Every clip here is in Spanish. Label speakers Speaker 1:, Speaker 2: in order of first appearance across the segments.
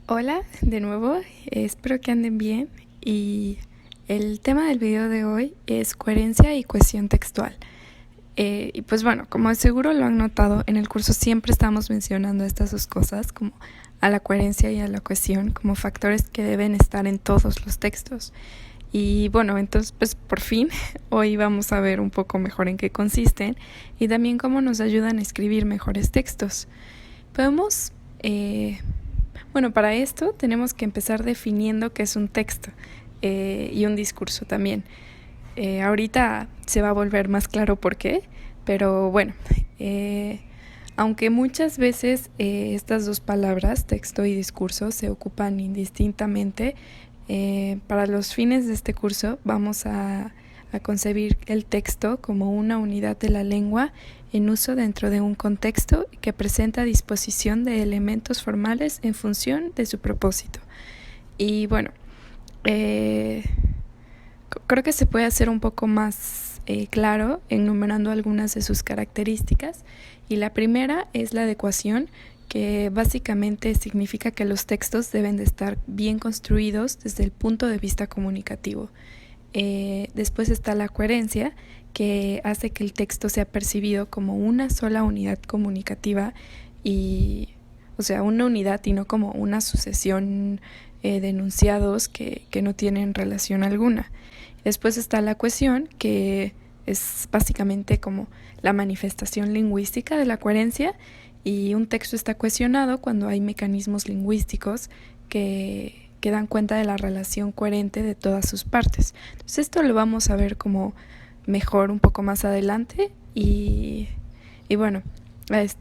Speaker 1: Hola, de nuevo, espero que anden bien y el tema del video de hoy es coherencia y cohesión textual. Y pues bueno, como seguro lo han notado, en el curso siempre estamos mencionando estas dos cosas, como a la coherencia y a la cohesión, como factores que deben estar en todos los textos. Y bueno, entonces pues por fin hoy vamos a ver un poco mejor en qué consisten y también cómo nos ayudan a escribir mejores textos. Podemos bueno, para esto tenemos que empezar definiendo qué es un texto y un discurso también. Ahorita se va a volver más claro por qué, pero bueno, aunque muchas veces estas dos palabras, texto y discurso, se ocupan indistintamente, para los fines de este curso vamos a concebir el texto como una unidad de la lengua en uso dentro de un contexto que presenta disposición de elementos formales en función de su propósito. Y bueno, creo que se puede hacer un poco más claro enumerando algunas de sus características. Y la primera es la adecuación, que básicamente significa que los textos deben de estar bien construidos desde el punto de vista comunicativo. Después está la coherencia, que hace que el texto sea percibido como una sola unidad comunicativa o sea, una unidad y no como una sucesión de enunciados que no tienen relación alguna. Después está la cohesión, que es básicamente como la manifestación lingüística de la coherencia, y un texto está cohesionado cuando hay mecanismos lingüísticos que dan cuenta de la relación coherente de todas sus partes. Entonces esto lo vamos a ver como mejor un poco más adelante y bueno,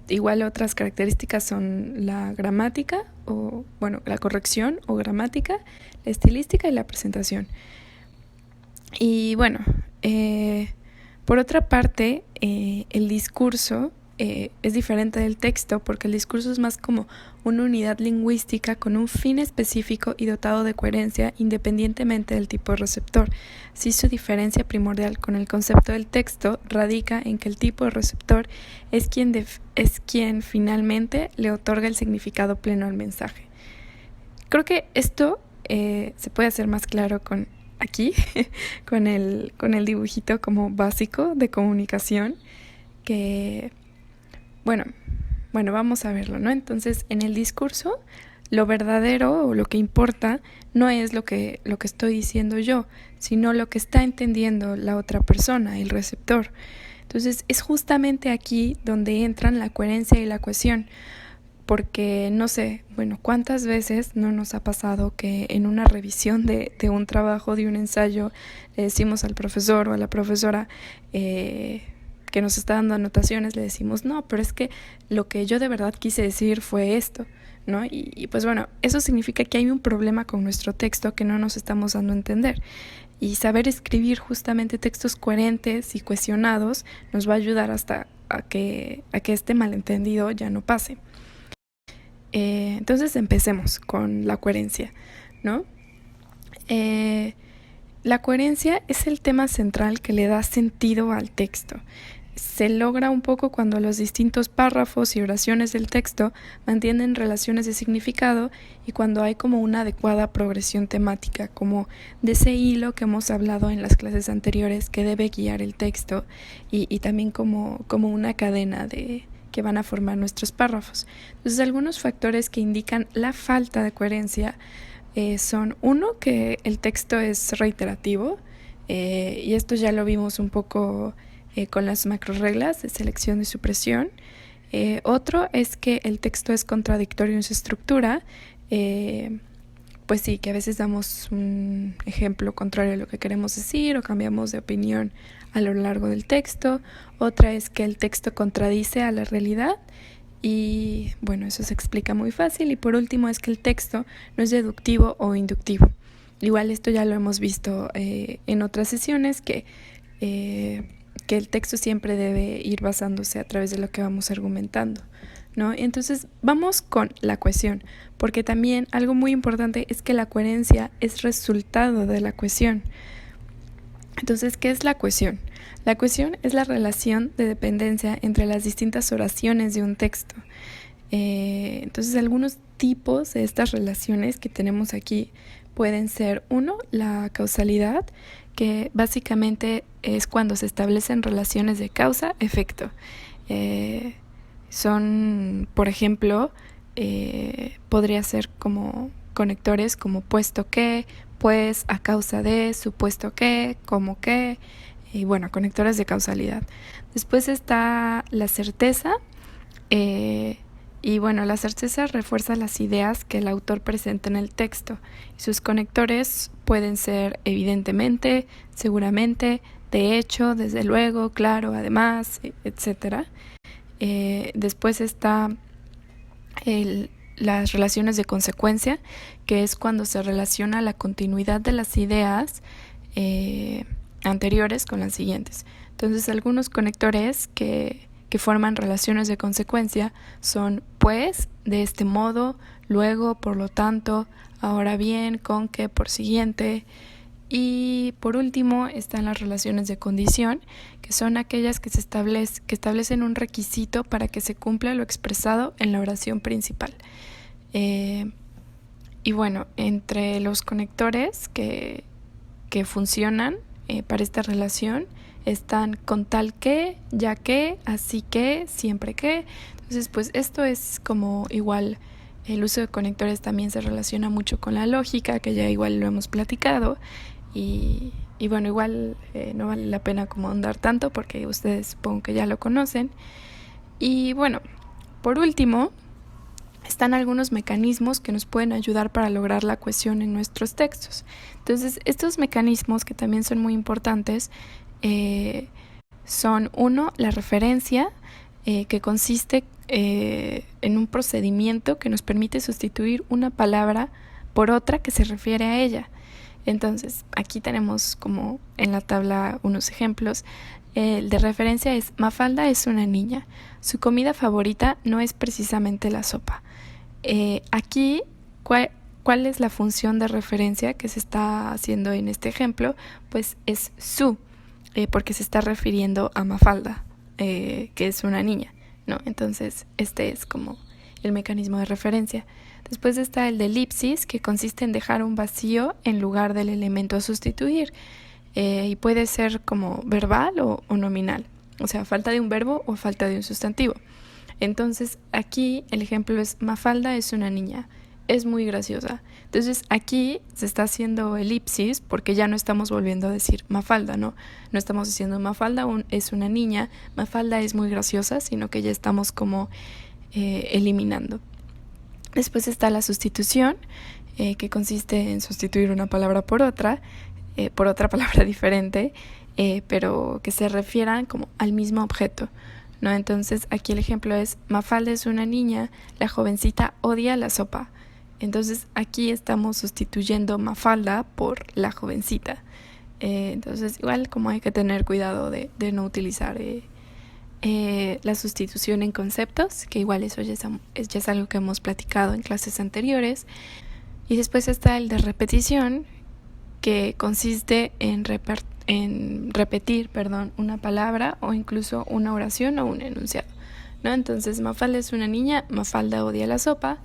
Speaker 1: igual otras características son la gramática o bueno, la corrección o gramática, la estilística y la presentación. Y bueno, por otra parte, el discurso es diferente del texto porque el discurso es más como una unidad lingüística con un fin específico y dotado de coherencia independientemente del tipo de receptor. Sí, su diferencia primordial con el concepto del texto radica en que el tipo de receptor es quien finalmente le otorga el significado pleno al mensaje. Creo que esto se puede hacer más claro con aquí, con el dibujito como básico de comunicación, que bueno, vamos a verlo, ¿no? Entonces, en el discurso, lo verdadero o lo que importa no es lo que estoy diciendo yo, sino lo que está entendiendo la otra persona, el receptor. Entonces, es justamente aquí donde entran la coherencia y la cohesión, porque no sé, bueno, cuántas veces no nos ha pasado que en una revisión de un trabajo, de un ensayo, le decimos al profesor o a la profesora que nos está dando anotaciones, le decimos, no, pero es que lo que yo de verdad quise decir fue esto, ¿no? Y pues bueno, eso significa que hay un problema con nuestro texto que no nos estamos dando a entender. Y saber escribir justamente textos coherentes y cohesionados nos va a ayudar hasta a que este malentendido ya no pase. Entonces empecemos con la coherencia, ¿no? La coherencia es el tema central que le da sentido al texto. Se logra un poco cuando los distintos párrafos y oraciones del texto mantienen relaciones de significado y cuando hay como una adecuada progresión temática, como de ese hilo que hemos hablado en las clases anteriores que debe guiar el texto y también como una cadena que van a formar nuestros párrafos. Entonces, algunos factores que indican la falta de coherencia son, uno, que el texto es reiterativo, y esto ya lo vimos un poco con las macroreglas de selección y supresión. Otro es que el texto es contradictorio en su estructura, pues sí, que a veces damos un ejemplo contrario a lo que queremos decir o cambiamos de opinión a lo largo del texto. Otra es que el texto contradice a la realidad y bueno, eso se explica muy fácil. Y por último es que el texto no es deductivo o inductivo. Igual esto ya lo hemos visto en otras sesiones, que el texto siempre debe ir basándose a través de lo que vamos argumentando, ¿no? Entonces vamos con la cohesión, porque también algo muy importante es que la coherencia es resultado de la cohesión. Entonces, ¿qué es la cohesión? La cohesión es la relación de dependencia entre las distintas oraciones de un texto. Entonces, algunos tipos de estas relaciones que tenemos aquí pueden ser, uno, la causalidad, que básicamente es cuando se establecen relaciones de causa-efecto. Son, por ejemplo, podría ser como conectores como puesto que, pues, a causa de, supuesto que, como que, y bueno, conectores de causalidad. Después está la certeza, y bueno, la certeza refuerza las ideas que el autor presenta en el texto. Sus conectores pueden ser evidentemente, seguramente, de hecho, desde luego, claro, además, etc. Después está las relaciones de consecuencia, que es cuando se relaciona la continuidad de las ideas anteriores con las siguientes. Entonces, algunos conectores que forman relaciones de consecuencia son pues, de este modo, luego, por lo tanto, ahora bien, con que, por siguiente. Y por último están las relaciones de condición, que son aquellas que establecen un requisito para que se cumpla lo expresado en la oración principal. Y bueno, entre los conectores que funcionan para esta relación están con tal que, ya que, así que, siempre que. Entonces, pues esto es como igual, el uso de conectores también se relaciona mucho con la lógica, que ya igual lo hemos platicado. Y bueno, igual no vale la pena como ahondar tanto porque ustedes supongo que ya lo conocen. Y bueno, por último, están algunos mecanismos que nos pueden ayudar para lograr la cohesión en nuestros textos. Entonces, estos mecanismos que también son muy importantes son, uno, la referencia, que consiste en un procedimiento que nos permite sustituir una palabra por otra que se refiere a ella. Entonces, aquí tenemos como en la tabla unos ejemplos. El de referencia es: Mafalda es una niña. Su comida favorita no es precisamente la sopa. Aquí, ¿cuál es la función de referencia que se está haciendo en este ejemplo? Pues es su, porque se está refiriendo a Mafalda, que es una niña, ¿no? Entonces, este es como el mecanismo de referencia. Después está el de elipsis, que consiste en dejar un vacío en lugar del elemento a sustituir, y puede ser como verbal o nominal, o sea, falta de un verbo o falta de un sustantivo. Entonces, aquí el ejemplo es: Mafalda es una niña, es muy graciosa. Entonces, aquí se está haciendo elipsis porque ya no estamos volviendo a decir Mafalda, ¿no? No estamos diciendo Mafalda es una niña, Mafalda es muy graciosa, sino que ya estamos como eliminando. Después está la sustitución, que consiste en sustituir una palabra por otra palabra diferente, pero que se refieran como al mismo objeto, ¿no? Entonces, aquí el ejemplo es: Mafalda es una niña, la jovencita odia la sopa. Entonces, aquí estamos sustituyendo Mafalda por la jovencita. Entonces, igual como hay que tener cuidado de no utilizar la sustitución en conceptos, que igual eso ya es algo que hemos platicado en clases anteriores. Y después está el de repetición, que consiste en repetir una palabra o incluso una oración o un enunciado, ¿no? Entonces, Mafalda es una niña, Mafalda odia la sopa,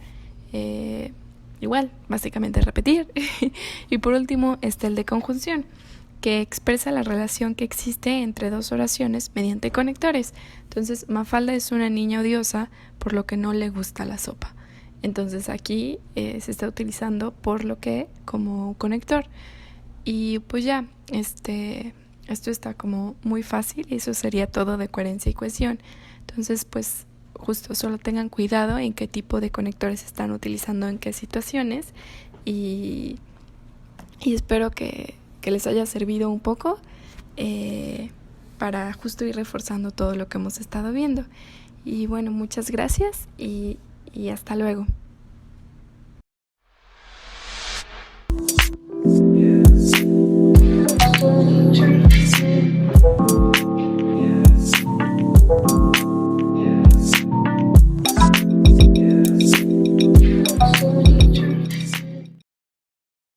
Speaker 1: igual, básicamente repetir. Y por último está el de conjunción, que expresa la relación que existe entre dos oraciones mediante conectores. Entonces, Mafalda es una niña odiosa, por lo que no le gusta la sopa. Entonces, aquí se está utilizando por lo que como conector. Y pues ya, esto está como muy fácil y eso sería todo de coherencia y cohesión. Entonces, pues justo solo tengan cuidado en qué tipo de conectores están utilizando en qué situaciones, y espero que les haya servido un poco para justo ir reforzando todo lo que hemos estado viendo. Y bueno, muchas gracias y hasta luego.